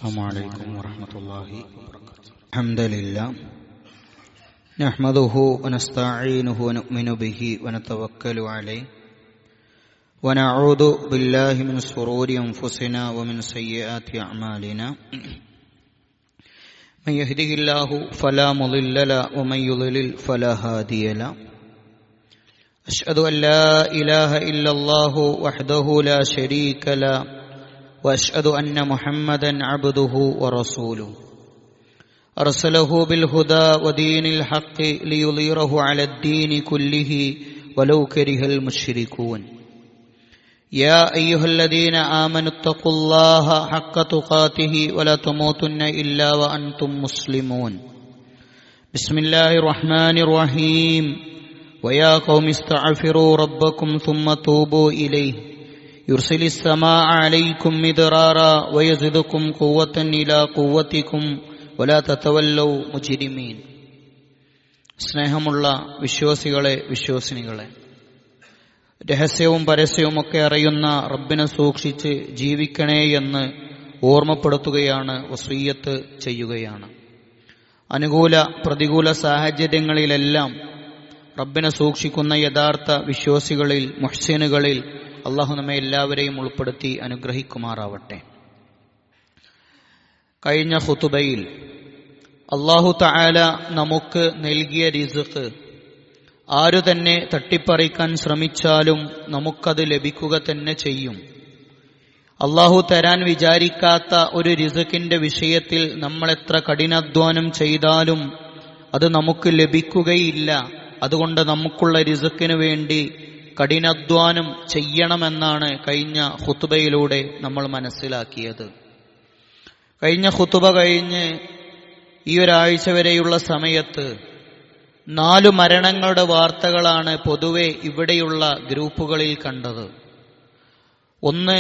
السلام عليكم ورحمة الله وبركاته. الحمد لله نحمده ونستعينه ونؤمن به ونتوكل عليه ونعوذ بالله من شرور أنفسنا ومن سيئات أعمالنا من يهده الله فلا مضل له ومن يضلل فلا هادي له أشهد أن لا إله إلا الله وحده لا شريك له وأشهد أن محمدا عبده ورسوله أرسله بالهدى ودين الحق ليظهره على الدين كله ولو كره المشركون يا أيها الذين آمنوا اتقوا الله حق تقاته ولا تموتن إلا وأنتم مسلمون بسم الله الرحمن الرحيم ويا قوم استغفروا ربكم ثم توبوا إليه يرسل السماء عليكم مدرارا ويزدكم قوة إلى قوتكم ولا تتولوا مجرمين. സ്നേഹമുള്ള വിശ്വാസികളെ വിശ്വാസിനികളെ, രഹസ്യവും പരസ്യവുമൊക്കെ അറിയുന്ന റബ്ബിനെ സൂക്ഷിച്ച് ജീവിക്കണേ എന്ന് ഓർമ്മപ്പെടുത്തുകയാണ്, വസിയ്യത്ത് ചെയ്യുകയാണ്. അനുകൂല പ്രതികൂല സാഹചര്യങ്ങളിലെല്ലാം റബ്ബിനെ സൂക്ഷിക്കുന്ന യഥാർത്ഥ വിശ്വാസികളിൽ, മുഹ്സിനുകളിൽ അള്ളാഹു നമ്മെ എല്ലാവരെയും ഉൾപ്പെടുത്തി അനുഗ്രഹിക്കുമാറാവട്ടെ. കഴിഞ്ഞ ഖുതുബയിൽ അള്ളാഹു തആല നമുക്ക് നൽകിയ റിസ്ഖ് ആരു തന്നെ തട്ടിപ്പറിക്കാൻ ശ്രമിച്ചാലും നമുക്കത് ലഭിക്കുക തന്നെ ചെയ്യും. അള്ളാഹു തരാൻ വിചാരിക്കാത്ത ഒരു റിസ്ഖിന്റെ വിഷയത്തിൽ നമ്മൾ എത്ര കഠിനാധ്വാനം ചെയ്താലും അത് നമുക്ക് ലഭിക്കുകയില്ല. അതുകൊണ്ട് നമുക്കുള്ള റിസ്ഖിന് വേണ്ടി കഠിനാധ്വാനം ചെയ്യണമെന്നാണ് കഴിഞ്ഞ ഖുതുബയിലൂടെ നമ്മൾ മനസ്സിലാക്കിയത്. കഴിഞ്ഞ ഖുതുബ കഴിഞ്ഞ് ഈ ഒരാഴ്ച വരെയുള്ള സമയത്ത് 4 മരണങ്ങളുടെ വാർത്തകളാണ് പൊതുവെ ഇവിടെയുള്ള ഗ്രൂപ്പുകളിൽ കണ്ടത്. ഒന്ന്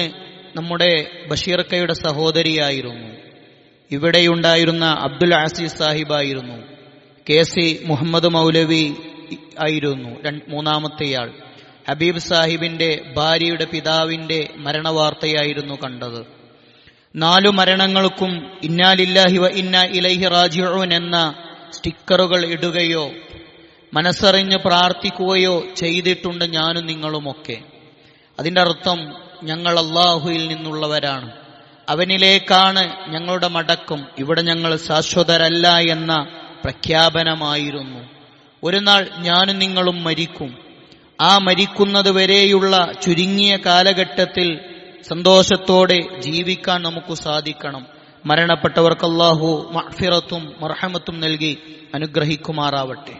നമ്മുടെ ബഷീർക്കയുടെ സഹോദരിയായിരുന്നു. ഇവിടെയുണ്ടായിരുന്ന അബ്ദുൽ അസീസ് സാഹിബായിരുന്നു. KC മുഹമ്മദ് മൗലവി ആയിരുന്നു മൂന്നാമത്തെയാൾ. ഹബീബ് സാഹിബിന്റെ ഭാര്യയുടെ പിതാവിന്റെ മരണവാർത്തയായിരുന്നു കണ്ടത്. 4 മരണങ്ങൾക്കും ഇന്നാ ലില്ലാഹി വ ഇന്നാ ഇലൈഹി റാജിഊൻ എന്ന സ്റ്റിക്കറുകൾ ഇടുകയോ മനസ്സറിഞ്ഞ് പ്രാർത്ഥിക്കുകയോ ചെയ്തിട്ടുണ്ട് ഞാനും നിങ്ങളുമൊക്കെ. അതിന്റെ അർത്ഥം ഞങ്ങൾ അല്ലാഹുവിൽ നിന്നുള്ളവരാണ്, അവനിലേക്കാണ് ഞങ്ങളുടെ മടക്കം, ഇവിടെ ഞങ്ങൾ ശാശ്വതരല്ല എന്ന പ്രഖ്യാപനമായിരുന്നു. ഒരു നാൾ ഞാനും നിങ്ങളും മരിക്കും. ആ മരിക്കുന്നത് വരെയുള്ള ചുരുങ്ങിയ കാലഘട്ടത്തിൽ സന്തോഷത്തോടെ ജീവിക്കാൻ നമുക്ക് സാധിക്കണം. മരണപ്പെട്ടവർക്ക് അല്ലാഹു മഗ്ഫിറത്തും മർഹമത്തും നൽകി അനുഗ്രഹിക്കുമാറാവട്ടെ.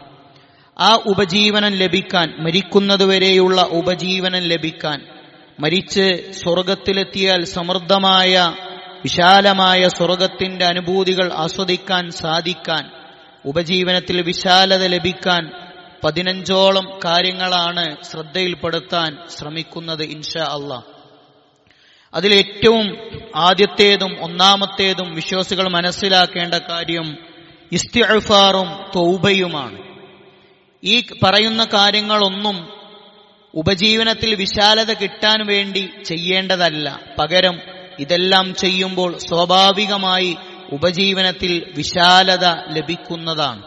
ആ ഉപജീവനം ലഭിക്കാൻ, മരിക്കുന്നത് വരെയുള്ള ഉപജീവനം ലഭിക്കാൻ, മരിച്ച് സ്വർഗത്തിലെത്തിയാൽ സമൃദ്ധമായ വിശാലമായ സ്വർഗത്തിന്റെ അനുഭൂതികൾ ആസ്വദിക്കാൻ സാധിക്കാൻ, ഉപജീവനത്തിൽ വിശാലത ലഭിക്കാൻ 15ഓളം കാര്യങ്ങളാണ് ശ്രദ്ധയിൽപ്പെടുത്താൻ ശ്രമിക്കുന്നത് ഇൻഷാ അല്ലാഹ്. അതിലേറ്റവും ആദ്യത്തേതും ഒന്നാമത്തേതും വിശ്വാസികൾ മനസ്സിലാക്കേണ്ട കാര്യം ഇസ്തിഗ്ഫാറും തൗബയുമാണ്. ഈ പറയുന്ന കാര്യങ്ങളൊന്നും ഉപജീവനത്തിൽ വിശാലത കിട്ടാൻ വേണ്ടി ചെയ്യേണ്ടതല്ല. പകരം ഇതെല്ലാം ചെയ്യുമ്പോൾ സ്വാഭാവികമായി ഉപജീവനത്തിൽ വിശാലത ലഭിക്കുന്നതാണ്.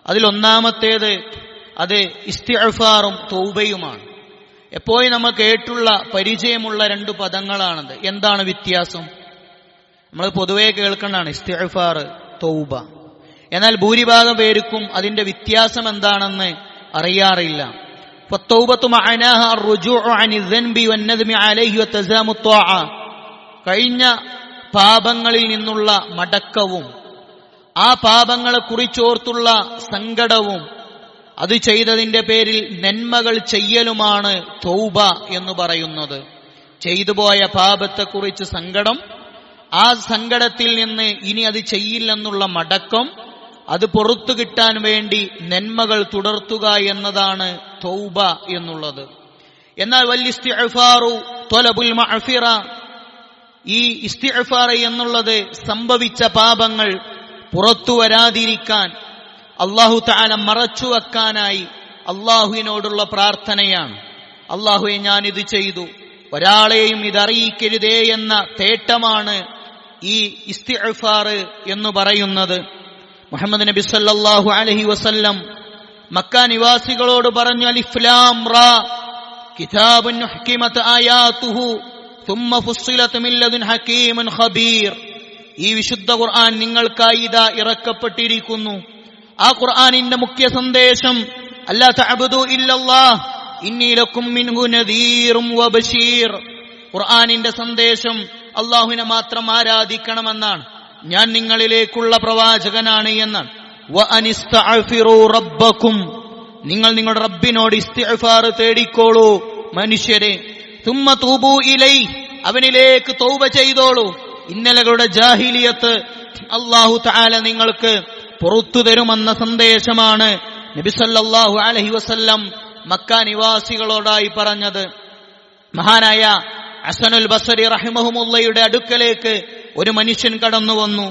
അതിലൊന്നാമത്തേത് അത് ഇസ്തിഗ്ഫാറും തൗബയുമാണ്. എപ്പോഴും നമ്മൾ കേട്ടുള്ള പരിചയമുള്ള 2 പദങ്ങളാണത്. എന്താണ് വ്യത്യാസം? നമ്മൾ പൊതുവെ കേൾക്കുന്നതാണ് ഇസ്തിഗ്ഫാർ, തൗബ. എന്നാൽ ഭൂരിഭാഗം പേർക്കും അതിന്റെ വ്യത്യാസം എന്താണെന്ന് അറിയാറില്ല. ഫത്തൗബത്തു മഅനാഹ അർറുജൂഉ അനി ദൻബി വന്നദ്മി അലൈഹി വതസാമു ത്വാഅ, കഴിഞ്ഞ പാപങ്ങളിൽ നിന്നുള്ള മടക്കവും ആ പാപങ്ങളെ കുറിച്ചോർത്തുള്ള സങ്കടവും അത് ചെയ്തതിന്റെ പേരിൽ നന്മകൾ ചെയ്യലുമാണ് തൗബ എന്ന് പറയുന്നത്. ചെയ്തുപോയ പാപത്തെക്കുറിച്ച് സങ്കടം, ആ സങ്കടത്തിൽ നിന്ന് ഇനി അത് ചെയ്യില്ലെന്നുള്ള മടക്കം, അത് പുറത്തു കിട്ടാൻ വേണ്ടി നന്മകൾ തുടർത്തുക എന്നതാണ് തൗബ എന്നുള്ളത്. എന്നാൽ വൽ ഇസ്തിഗ്ഫാറു ത്വലബുൽ മഗ്ഫിറ, ഈ ഇസ്തിഗ്ഫാർ എന്നുള്ളത് സംഭവിച്ച പാപങ്ങൾ പുറത്തു വരാതിരിക്കാൻ, അല്ലാഹു തആല മറച്ചു വെക്കാനായി അല്ലാഹുവിനോടുള്ള പ്രാർത്ഥനയാണ്. അല്ലാഹുവേ, ഞാനിത് ചെയ്തു, ഒരാളെയും ഇതറിയിക്കരുതേ എന്ന തേട്ടമാണ് ഈ ഇസ്തിഗ്ഫാർ എന്ന് പറയുന്നത്. മുഹമ്മദ് നബി സല്ലല്ലാഹു അലൈഹി വസല്ലം മക്ക നിവാസികളോട് പറഞ്ഞു, അലിഫ് ലാം റാ കിതാബുൻ ഹുക്കിമത് ആയാതുഹു ثم فصلت من لدن حكيم خبير. ഈ വിശുദ്ധ ഖുർആൻ നിങ്ങൾക്കായി ഇതാ ഇറക്കപ്പെട്ടിരിക്കുന്നു. ആ ഖുർആനിന്റെ മുഖ്യ സന്ദേശം അല്ലാ തഅബുദു ഇല്ലല്ലാഹ് ഇന്നി ലക്കും മിൻഹു നദീറും വബശീർ. ഖുർആനിന്റെ സന്ദേശം അല്ലാഹുവിനെ മാത്രം ആരാധിക്കണമെന്നാണ്, ഞാൻ നിങ്ങളിലേക്കുള്ള പ്രവാചകനാണ് എന്നാണ്. വ അനിസ്തഗ്ഫിറൂ റബ്ബക്കും, നിങ്ങൾ നിങ്ങളുടെ റബ്ബിനോട് ഇസ്തിഗ്ഫാർ തേടിക്കോളൂ മനുഷ്യരെ. തുമ്മ തൂബൂ ഇലൈഹി, അവനിലേക്ക് തൗബ ചെയ്തോളൂ. ഇന്നലകളുടെ ജാഹിലിയത്ത് അല്ലാഹു തആല നിങ്ങൾക്ക് പുറത്തു തരുമെന്ന സന്ദേശമാണ് നബി സല്ലല്ലാഹു അലൈഹി വസല്ലം മക്ക നിവാസികളോടായി പറഞ്ഞത്. മഹാനായ ഹസനുൽ ബസ്രി റഹിമഹുമുള്ളയുടെ അടുക്കലേക്ക് ഒരു മനുഷ്യൻ കടന്നു വന്നു.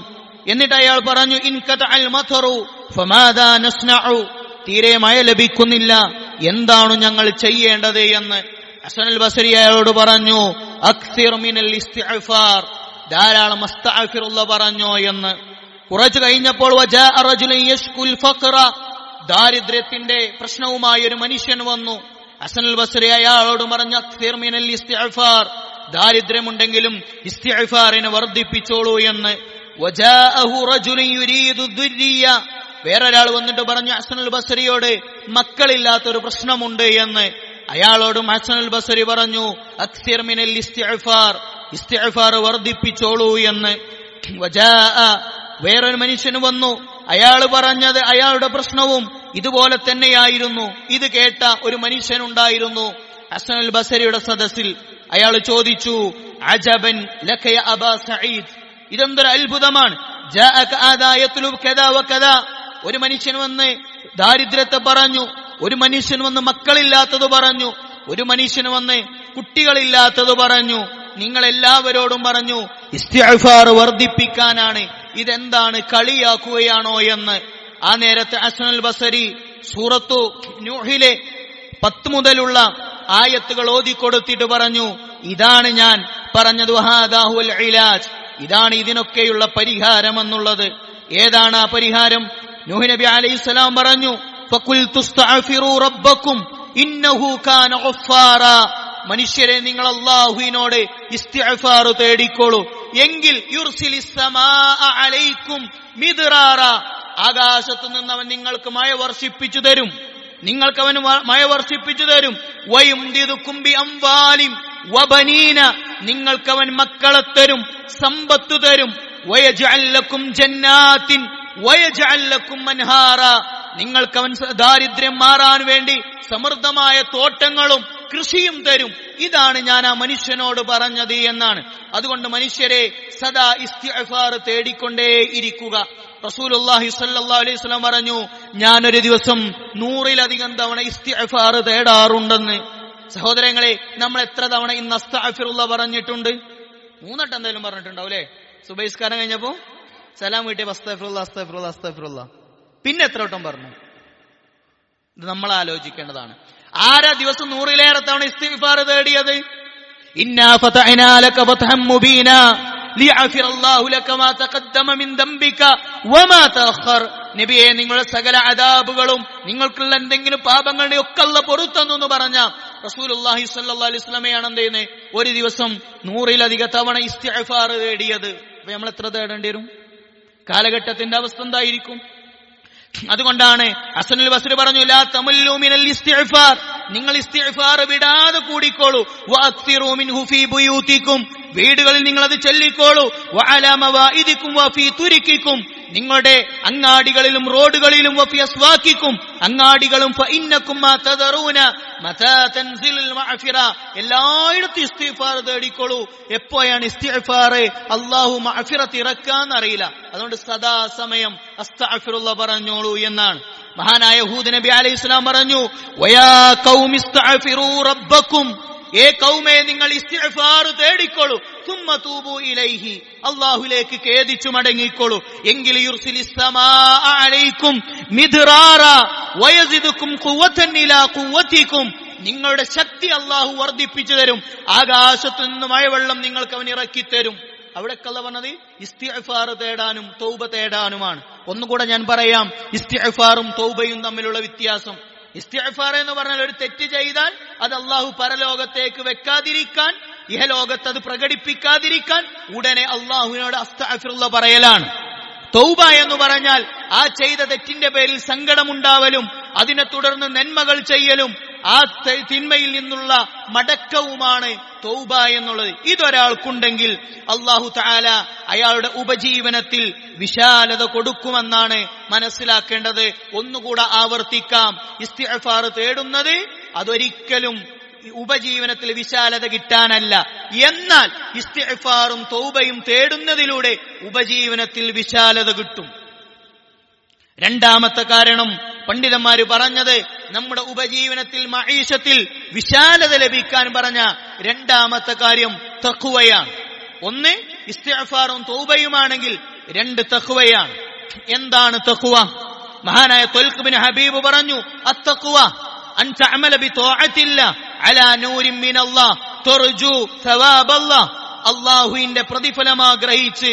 എന്നിട്ട് അയാൾ പറഞ്ഞു, ഇൻകതഅൽ മതറു ഫമാദാ നസ്നഉ, തീരെ മഴ ലഭിക്കുന്നില്ല, എന്താണ് ഞങ്ങൾ ചെയ്യേണ്ടത് എന്ന്. ഹസനുൽ ബസ്രി അയാളോട് പറഞ്ഞു, അക്സിർ മിനൽ ഇസ്തിഗ്ഫാർ, ധാരാളം അസ്തഗ്ഫിറുള്ള പറഞ്ഞോ എന്ന്. കുറച്ചു കഴിഞ്ഞപ്പോൾ വജാഅ റജുലുൻ യശ്കുൽ ഫഖറ, ദാരിദ്ര്യത്തിന്റെ പ്രശ്നവുമായി ഒരു മനുഷ്യൻ വന്നു. ഹസനുൽ ബസ്രി അയാളോട് പറഞ്ഞു, അക്സിർ മിനൽ ഇസ്തിഗ്ഫാർ, ദാരിദ്ര്യമുണ്ടെങ്കിലും ഇസ്തിഗ്ഫാറിനെ വർദ്ധിപ്പിച്ചോളൂ എന്ന്. വജാഅഹു റജുലുൻ യുരീദു ദുർരിയ, വേറൊരാൾ വന്നിട്ട് പറഞ്ഞു ഹസനുൽ ബസ്രിയോട്, മക്കളില്ലാത്തൊരു പ്രശ്നമുണ്ട് എന്ന്. അയാളോടും ഹസനുൽ ബസ്രി പറഞ്ഞു, അക്സിർ മിനൽ ഇസ്തിഗ്ഫാർ, ഇസ്തിഗ്ഫാർ വർദ്ധിപ്പിച്ചോളൂ എന്ന്. വജാഅ, വേറൊരു മനുഷ്യന് വന്നു. അയാൾ പറഞ്ഞത് അയാളുടെ പ്രശ്നവും ഇതുപോലെ തന്നെയായിരുന്നു. ഇത് കേട്ട ഒരു മനുഷ്യനുണ്ടായിരുന്നു ഹസനുൽ ബസ്രിയുടെ സദസ്സിൽ. അയാൾ ചോദിച്ചു, അജബൻ ലക യാ അബാ സഈദ്, ഇതെന്തൊരു അത്ഭുതമാണ്. ജാഅക ആദായത്തുൽ കദാ വകദാ, ഒരു മനുഷ്യൻ വന്ന് ദാരിദ്ര്യത്തെ പറഞ്ഞു, ഒരു മനുഷ്യൻ വന്ന് മക്കളില്ലാത്തത് പറഞ്ഞു, ഒരു മനുഷ്യൻ വന്ന് കുട്ടികളില്ലാത്തത് പറഞ്ഞു. നിങ്ങൾ എല്ലാവരോടും പറഞ്ഞു ഇസ്തിഗ്ഫാർ വർദ്ധിപ്പിക്കാനാണ്, ഇതെന്താണ് കളിയാക്കുകയാണോ എന്ന്. ആ നേരത്തെ ഹസനുൽ ബസ്രി സൂറത്തു നൂഹിലെ 10 മുതലുള്ള ആയത്തുകൾ ഓതിക്കൊടുത്തിട്ട് പറഞ്ഞു, ഇതാണ് ഞാൻ പറഞ്ഞത്, വഹാദാഹുൽ ഇലാജ്, ഇതാണ് ഇതിനൊക്കെയുള്ള പരിഹാരമെന്നുള്ളത്. ഏതാണ് ആ പരിഹാരം? നൂഹ് നബി അലൈഹിസ്സലാം പറഞ്ഞു, ഫഖുൽതു ഇസ്തഗ്ഫിറൂ റബ്ബക്കും ഇന്നഹു കാന ഗഫാറാ, മനുഷ്യരെ നിങ്ങൾ അല്ലാഹുവിനോട് ഇസ്തിഗ്ഫാർ തേടിക്കോളൂ, എങ്കിൽ യുർസിലിസ് സമാഅ അലൈക്കും മിദ്റാറ, ആകാശത്തു നിന്ന് അവൻ നിങ്ങൾക്ക് മഴ വർഷിപ്പിച്ചു തരും, നിങ്ങൾക്കവൻ മഴ വർഷിപ്പിച്ചു തരും. വയുംദിദുക്കും ബി അംവാലിൻ വബനീന, നിങ്ങൾക്കവൻ മക്കളെ തരും, സമ്പത്ത് തരും. വയജ്അൽ ലക്കും ജന്നാത്തിൻ വയജ്അൽ ലക്കും അൻഹാറ, നിങ്ങൾക്കവൻ ദാരിദ്ര്യം മാറാൻ വേണ്ടി സമൃദ്ധമായ തോട്ടങ്ങളും കൃഷിയും തരും. ഇതാണ് ഞാൻ ആ മനുഷ്യനോട് പറഞ്ഞത് എന്നാണ്. അതുകൊണ്ട് മനുഷ്യരെ സദാ ഇസ്തിഗ്ഫാർ തേടിക്കൊണ്ടേ ഇരിക്കുക. റസൂലുള്ളാഹി സ്വല്ലല്ലാഹു അലൈഹി വസല്ലം പറഞ്ഞു, ഞാനൊരു ദിവസം 100-ലധികം തവണ ഇസ്തിഗ്ഫാർ തേടാറുണ്ടെന്ന്. സഹോദരങ്ങളെ, നമ്മൾ എത്ര തവണ ഇന്ന് അസ്തഗ്ഫിറുള്ള പറഞ്ഞിട്ടുണ്ട്? 3 വട്ടം എന്തായാലും പറഞ്ഞിട്ടുണ്ടാവും അല്ലെ? സുബഹിസ്കാരം കഴിഞ്ഞപ്പോ സലാം വീട്ടിൽ അസ്തഗ്ഫിറുള്ള അസ്തഗ്ഫിറുള്ള അസ്തഗ്ഫിറുള്ള, പിന്നെ എത്ര വട്ടം പറഞ്ഞു? ഇത് നമ്മൾ ആലോചിക്കേണ്ടതാണ്. ആരാ ദിവസം 100-ലേറെ തവണ ഇസ്തിഗ്ഫാർ തേടിയത്? ഇന്നാ ഫതഹ്നാ ലക ഫതഹൻ മുബീനാ ലിയഗ്ഫിറല്ലാഹു ലക മാ തഖദ്ദമ മിൻ ദംബിക വമാ തഅഖർ. നബിയെ, നിങ്ങളുടെ സകല അദാബുകളും നിങ്ങൾക്കുള്ള എന്തെങ്കിലും പാപങ്ങളുടെ ഒക്കെ അല്ലാഹു പൊറുത്തന്നു എന്ന് പറഞ്ഞ റസൂലുള്ളാഹി സ്വല്ലല്ലാഹു അലൈഹി വസല്ലമയാണ് എന്ത് ചെയ്യുന്നത്? ഒരു ദിവസം 100-ലധികം തവണ ഇസ്തിഗ്ഫാർ തേടിയത്. അപ്പൊ നമ്മൾ എത്ര തേടേണ്ടി വരും? കാലഘട്ടത്തിന്റെ അവസ്ഥ എന്തായിരിക്കും? അതുകൊണ്ടാണ് ഹസനുൽ ബസ്രി പറഞ്ഞു, ലാ തമല്ലു മിനൽ ഇസ്തിഗ്ഫാർ, നിങ്ങൾ ഇസ്തിഗ്ഫാർ വിടാതെ കൂടിക്കോളൂ. വഅക്സിറൂ മിൻഹു ഫീ ബുയൂതികും, വീടുകളിൽ നിങ്ങൾ അത് ചൊല്ലിക്കോളൂ. വഅലാ മവാഇദികും വഫീ തുരികികും, നിങ്ങളുടെ അങ്ങാടികളിലും റോഡുകളിലും വഫീ അസ്വാഖികും, അങ്ങാടികളും ഫഇന്നകും മാ തദറൂന മതാ തൻസിലുൽ മഅഫിറ, എല്ലായിടത്തും ഇസ്തിഗ്ഫാർ തേടിക്കോളൂ. എപ്പോഴാണ് ഇസ്തിഗ്ഫാർ അല്ലാഹു മഅഫിറത്ത് ഇറക്കാന്ന് അറിയില്ല. അതുകൊണ്ട് സദാസമയം അസ്തഗ്ഫിറുള്ള പറഞ്ഞോളൂ എന്നാണ്. മഹാനായ ഹൂദ് നബി അലൈഹിസ്സലാം പറഞ്ഞു, വയാ ഖൗമി ഇസ്തഗ്ഫിറൂ റബ്ബക്കും, ഏ കൗമേ നിങ്ങൾ ഇസ്തിഗ്ഫാർ തേടിക്കോളൂ. സുമ്മ തൂബു ഇലൈഹി, അല്ലാഹുവിലേക്ക് ഖേദിച്ചു മടങ്ങിക്കോളൂ. എങ്കിൽ യുർസിലിസ് സമാഅ അലൈക്കും മിദ്റാറ വയസിദുക്കും ഖുവതൻ ഇലാ ഖുവതികും, നിങ്ങളുടെ ശക്തി അല്ലാഹു വർദ്ധിപ്പിച്ചു തരും. ആകാശത്തു നിന്ന് മഴവെള്ളം നിങ്ങൾക്ക് അവൻ ഇറക്കി തരും. അവിടെക്കല്ല പറഞ്ഞത് ഇസ്തിഗ്ഫാർ തേടാനും തൗബ തേടാനുമാണ്. ഒന്നുകൂടെ ഞാൻ പറയാം ഇസ്തിഗ്ഫാറും തൗബയും തമ്മിലുള്ള വ്യത്യാസം. ഇസ്തിഗ്ഫാർ എന്ന് പറഞ്ഞാൽ ഒരു തെറ്റ് ചെയ്താൽ അത് അള്ളാഹു പരലോകത്തേക്ക് വെക്കാതിരിക്കാൻ, ഇഹലോകത്ത് അത് പ്രകടിപ്പിക്കാതിരിക്കാൻ ഉടനെ അള്ളാഹുവിനോട് അസ്തഗ്ഫിറുല്ലാഹ് പറയലാണ്. തൗബ എന്ന് പറഞ്ഞാൽ ആ ചെയ്ത തെറ്റിന്റെ പേരിൽ സങ്കടമുണ്ടാവലും അതിനെ തുടർന്ന് നന്മകൾ ചെയ്യലും ആ തിന്മയിൽ നിന്നുള്ള മടക്കവുമാണ് തൗബ എന്നുള്ളത്. ഇതൊരാൾക്കുണ്ടെങ്കിൽ അല്ലാഹു തആല അയാളുടെ ഉപജീവനത്തിൽ വിശാലത കൊടുക്കുമെന്നാണ് മനസ്സിലാക്കേണ്ടത്. ഒന്നുകൂടെ ആവർത്തിക്കാം, ഇസ്തിഗ്ഫാർ തേടുന്നത് അതൊരിക്കലും ഉപജീവനത്തിൽ വിശാലത കിട്ടാനല്ല. എന്നാൽ ഇസ്തിഗ്ഫാറും തൗബയും തേടുന്നതിലൂടെ ഉപജീവനത്തിൽ വിശാലത കിട്ടും. രണ്ടാമത്തെ കാരണം പണ്ഡിതന്മാര് പറഞ്ഞത്, നമ്മുടെ ഉപജീവനത്തിൽ മഈശത്തിൽ വിശാലത ലഭിക്കാൻ പറഞ്ഞ രണ്ടാമത്തെ കാര്യം തഖ്വയാണ്. ഒന്ന് ഇസ്തിഗ്ഫാറും തൗബയുമാണെങ്കിൽ രണ്ട് തഖ്വയാണ്. എന്താണ് തഖ്വ? മഹാനായ ത്വൽഖ് ബിൻ ഹബീബ് പറഞ്ഞു, അത്തഖ്വ അൻ തഅമല ബിതോഅത്തില്ലാഹ് അലാ നൂരിൻ മിനല്ലാഹ് തർജു സവാബല്ലാഹ്. അല്ലാഹുവിന്റെ പ്രതിഫലം ആഗ്രഹിച്ച്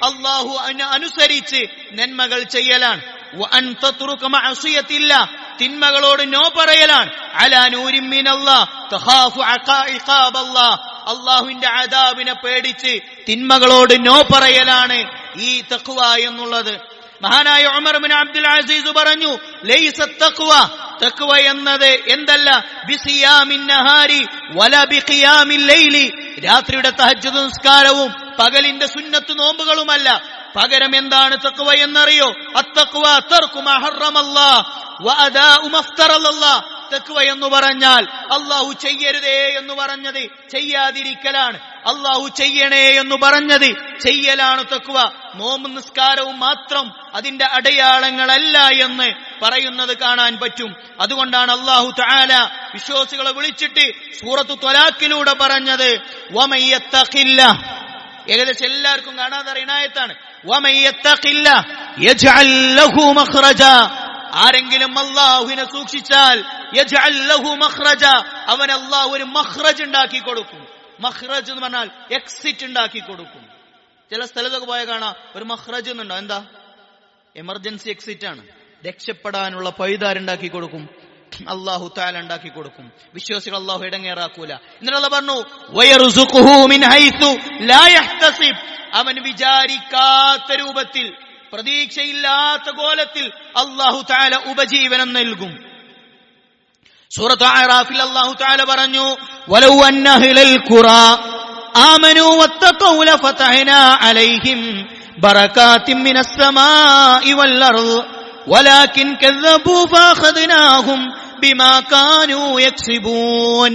അല്ലാഹു അനുസരിച്ച് നന്മകൾ ചെയ്യലാണ്. വഅൻ തത്റുക മഅസിയത്തില്ലാഹ്, തിന്മകളോട് നോ പറയലാണ്. അലാ നൂരിൻ മിനല്ലാഹ് തഖാഫു ഇഖാബല്ലാഹ്, അല്ലാഹുവിന്റെ അദാബിനെ പേടിച്ച് തിന്മകളോട് നോ പറയലാണ് ഈ തഖ്വ എന്നുള്ളത്. മഹാനായ ഉമർ ബിൻ അബ്ദുൽ അസീസ് പറഞ്ഞു, ലൈസ തഖ്വ, തഖ്വ എന്നത് എന്തല്ല, ബിസിയാമിൻ നഹാരി വലാ ബിഖിയാമിൽ ലൈലി, രാത്രിയുടെ തഹജ്ജുദ് നിസ്കാരവും പകലിന്റെ സുന്നത്ത് നോമ്പുകളുമല്ല. പകരം എന്താണ് തഖ്വ എന്നറിയോ? അത്തഖ്വ തർക്കു മാ ഹറമല്ലാഹ് വഅദാഉ മഫ്തറല്ലാഹ്. തഖ്വ എന്ന് പറഞ്ഞാൽ അല്ലാഹു ചെയ്യരുതേ എന്ന് പറഞ്ഞത് ചെയ്യാതിരിക്കലാണ്, അല്ലാഹു ചെയ്യണേ എന്ന് പറഞ്ഞത് ചെയ്യലാണ് തഖ്വ. നോമ്പ് നിസ്കാരവും മാത്രം അതിന്റെ അടയാളങ്ങളല്ല എന്ന് പറയുന്നത് കാണാൻ പറ്റും. അതുകൊണ്ടാണ് അല്ലാഹു തആല വിശ്വാസികളെ വിളിച്ചിട്ട് സൂറത്തു ത്വലാഖിലൂടെ പറഞ്ഞത്, വമൻ യത്തഖില്ലാഹ്, ഏകദേശം എല്ലാവർക്കും കാണാതെ ആയത്താണ്, വമൻ യത്തഖില്ലാഹ് യജ്അൽ ലഹു മഖ്റജ, ആരെങ്കിലും അല്ലാഹുവിനെ സൂക്ഷിച്ചാൽ യജ്അൽ ലഹു മഖ്റജ, അവൻ അല്ലാഹു ഒരു മഖ്റജ് ഉണ്ടാക്കി കൊടുക്കും. മഖ്റജ് എന്ന് പറഞ്ഞാൽ എക്സിറ്റ് ഉണ്ടാക്കി കൊടുക്കും. ചില സ്ഥലത്തൊക്കെ പോയാൽ കാണാം ഒരു മഖ്റജ് എന്നുണ്ടോ, എന്താ എമർജൻസി എക്സിറ്റ് ആണ്, രക്ഷപ്പെടാനുള്ള പഴുതാരുണ്ടാക്കി കൊടുക്കും, അല്ലാഹു തആല ഉണ്ടാക്കി കൊടുക്കും. വിശ്വാസികൾ അല്ലാഹു ഇടങ്ങേറാക്കൂല. എന്നിട്ട് അല്ലാഹു പറഞ്ഞു, വയർസുഖുഹു മിൻ ഹൈസു ലാ യഹ്തസിബ്, അവൻ വിചാരിക്കാത്ത രൂപത്തിൽ പ്രതീക്ഷയില്ലാത്ത കോലത്തിൽ അല്ലാഹു തആല ഉപജീവനം നൽകും. സൂറത്ത് അഅറാഫിൽ അല്ലാഹു തആല പറഞ്ഞു, വലൗ അന്ന അഹ്ലൽ ഖുറാ ആമനൂ വത്തഖൗ ലഫതഹ്നാ അലൈഹിം ബറകാത്തിൻ മിനസ് സമാഇ വൽ അർദ് വലാകിൻ കദ്ദബൂ ഫഅഖദ്നാഹും ബിമാ കാനൂ യക്സിബൂൻ.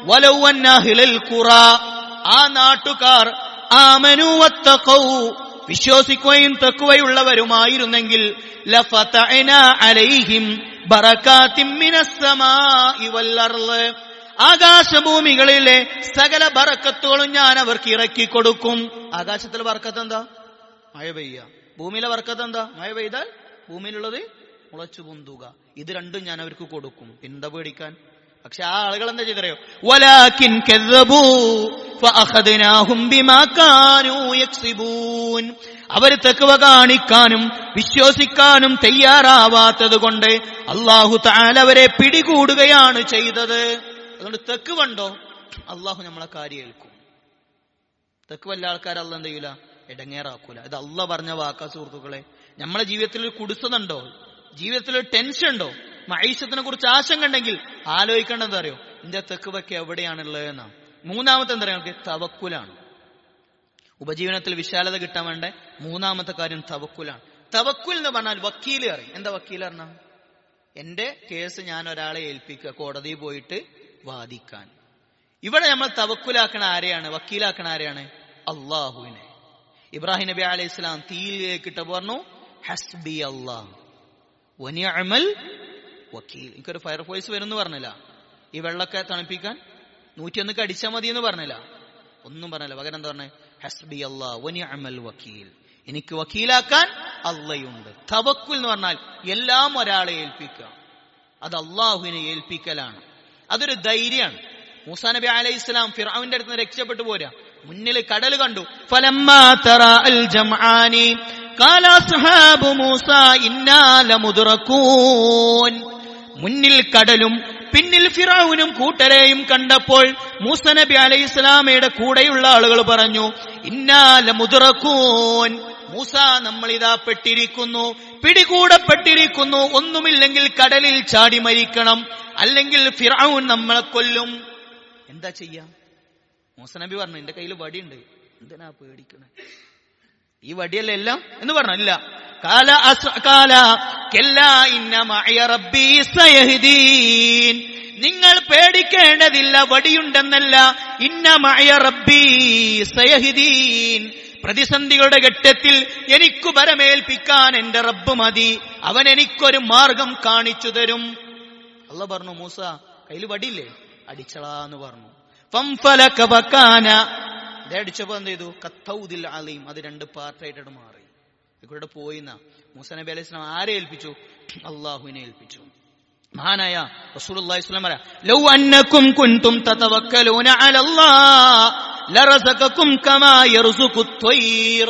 വലൗ അന്ന അഹ്ലൽ ഖുറാ, ആ നാട്ടുകാർ ആമനൂ വത്തഖൗ, വിശ്വസിക്കുകയും തഖ്വയുള്ളവരുമായിരുന്നെങ്കിൽ ലഫതഹ്നാ അലൈഹിം ബറകാത്തിൻ മിനസ് സമാഇ വൽ അർദ്, ആകാശഭൂമികളിലെ സകല ബറക്കത്തുകളും ഞാൻ അവർക്ക് ഇറക്കി കൊടുക്കും. ആകാശത്തിലെ ബറക്കത്ത് എന്താ? മഴ പെയ്യുക. ഭൂമിയിലെ ബറക്കത്ത് എന്താ? മഴ പെയ്താൽ ഭൂമിയിലുള്ളത് മുളച്ചു പൊന്തുക. ഇത് രണ്ടും ഞാൻ അവർക്ക് കൊടുക്കും. എന്താ പേടിക്കാൻ? പക്ഷെ ആ ആളുകൾ എന്താ ചെയ്തറിയോ? വലാകിൻ കദ്ദബൂ ഫഅഖദ്നാഹും ബിമാ കാനൂ യക്സിബൂൻ, അവർ തഖ്വ കാണിക്കാനും വിശ്വസിക്കാനും തയ്യാറാവാത്തത് കൊണ്ട് അല്ലാഹു തആല അവരെ പിടികൂടുകയാണ് ചെയ്തത്. അതുകൊണ്ട് തഖ്വണ്ടോ അല്ലാഹു നമ്മളെ കാര്യം ഏൽക്കും. തഖ്വല്ല ആൾക്കാർ അല്ലാഹു എന്ത് ചെയ്യൂല? ഇടങ്ങേറാക്കൂല. ഇത് അല്ലാഹു പറഞ്ഞ വാക്കാ സുഹൃത്തുക്കളെ. നമ്മളെ ജീവിതത്തിൽ ഒരു കുടുസതുണ്ടോ, ജീവിതത്തിൽ ഒരു ടെൻഷൻ ഉണ്ടോ, മഈശത്തിനെ കുറിച്ച് ആശങ്ക ഉണ്ടെങ്കിൽ ആലോചിക്കേണ്ടത് അറിയോ? എന്റെ തഖ്വയ്ക്ക് എവിടെയാണുള്ളത് എന്നാ. മൂന്നാമത്തെ എന്താ പറയുക? തവക്കുലാണ്. ഉപജീവനത്തിൽ വിശാലത കിട്ടാൻ വേണ്ട മൂന്നാമത്തെ കാര്യം തവക്കുലാണ്. തവക്കുൽ എന്ന് പറഞ്ഞാൽ വക്കീൽ അറിയും. എന്താ വക്കീൽ പറഞ്ഞാൽ? എന്റെ കേസ് ഞാൻ ഒരാളെ ഏൽപ്പിക്കുക, കോടതിയിൽ പോയിട്ട് വാദിക്കാൻ. ഇവിടെ നമ്മൾ തവക്കുലാക്കണ ആരെയാണ്? വക്കീലാക്കണ ആരെയാണ്? അള്ളാഹുവിനെ. ഇബ്രാഹിം നബി അലൈഹി സ്വലാം തീയിലേക്കിട്ട് പറഞ്ഞു, ഹസ്ബി അല്ലാഹ് വനിഅമൽ വക്കീൽ. എനിക്കൊരു ഫയർഫോഴ്സ് വരും എന്ന് പറഞ്ഞില്ല. ഈ വെള്ളമൊക്കെ തണുപ്പിക്കാൻ 101 അടിച്ചാൽ മതി എന്ന് പറഞ്ഞില്ല, ഒന്നും പറഞ്ഞില്ല. പകരം എന്താ പറഞ്ഞേ? ഹസ്ബി അല്ലാഹ് വനിഅമൽ വക്കീൽ, എനിക്ക് വക്കീലാക്കാൻ അള്ളയുണ്ട്. തവക്കുൽ എന്ന് പറഞ്ഞാൽ എല്ലാം ഒരാളെ ഏൽപ്പിക്കുക, അത് അള്ളാഹുവിനെ ഏൽപ്പിക്കലാണ്. അതൊരു ധൈര്യമാണ്. മൂസാ നബി അലൈഹി സ്വലാം ഫിർഔന്റെ അടുത്ത് നിന്ന് രക്ഷപ്പെട്ടു പോരാ. മുന്നിൽ കടൽ കണ്ടു. ഫലമ്മാ തറാ അൽ ജംആനി ഖാല അസ്ഹാബു മൂസ ഇന്നാ ലമുദ്റകൂൻ. മുന്നിൽ കടലും പിന്നിൽ ഫിറഔനും കൂട്ടരെയും കണ്ടപ്പോൾ മൂസ നബി അലൈഹിസ്സലാമയുടെ കൂടെയുള്ള ആളുകൾ പറഞ്ഞു, ഇന്നാ ലമുദ്റകൂൻ, മൂസ നമ്മളിതാ പെട്ടിരിക്കുന്നു, പിടികൂടപ്പെട്ടിരിക്കുന്നു. ഒന്നുമില്ലെങ്കിൽ കടലിൽ ചാടി മരിക്കണം, അല്ലെങ്കിൽ ഫിറഔൻ നമ്മളെ കൊല്ലും. എന്താ ചെയ്യാം? മൂസ നബി പറഞ്ഞു, എന്റെ കയ്യിൽ വടിയുണ്ട്, എന്തിനാ പേടിക്കണേ? ഈ വടിയല്ല എല്ലാം എന്ന് പറഞ്ഞു. ഇല്ല. നിങ്ങൾ പേടിക്കേണ്ടതില്ല, വടിയുണ്ടെന്നല്ല. ഇന്ന മഅയ റബ്ബി സയഹ്ദീൻ. പ്രതിസന്ധികളുടെ ഘട്ടത്തിൽ എനിക്കു ബരമേൽപ്പിക്കാൻ എന്റെ റബ്ബ് മതി, അവൻ എനിക്കൊരു മാർഗം കാണിച്ചു തരും. അല്ലാഹ് പറഞ്ഞു, മൂസ കയ്യിൽ വടിയില്ലേ, അടിച്ചളാന്ന് പറഞ്ഞു. ഫംഫലക വകാന, അടിച്ചപ്പോ എന്ത് ചെയ്തു? കത്തൗദിൽ അലീം, അത് 2 പാർട്ടായിട്ട് മാറി. ഇവിടെ പോയിന്ന മൂസ നബി അലൈഹി സ്വലാം ആരെ ഏൽപ്പിച്ചു? അള്ളാഹുവിനെ ഏൽപ്പിച്ചു. മഹാനായ റസൂലുള്ളാഹി സ്വല്ലല്ലാഹു അലൈഹി വസല്ലം ലൗ അന്നകും കുൻതും തതവക്കലൂന അലല്ലാഹ് ലറസഖകും കമാ യർസുഖുത് ത്വയ്ർ.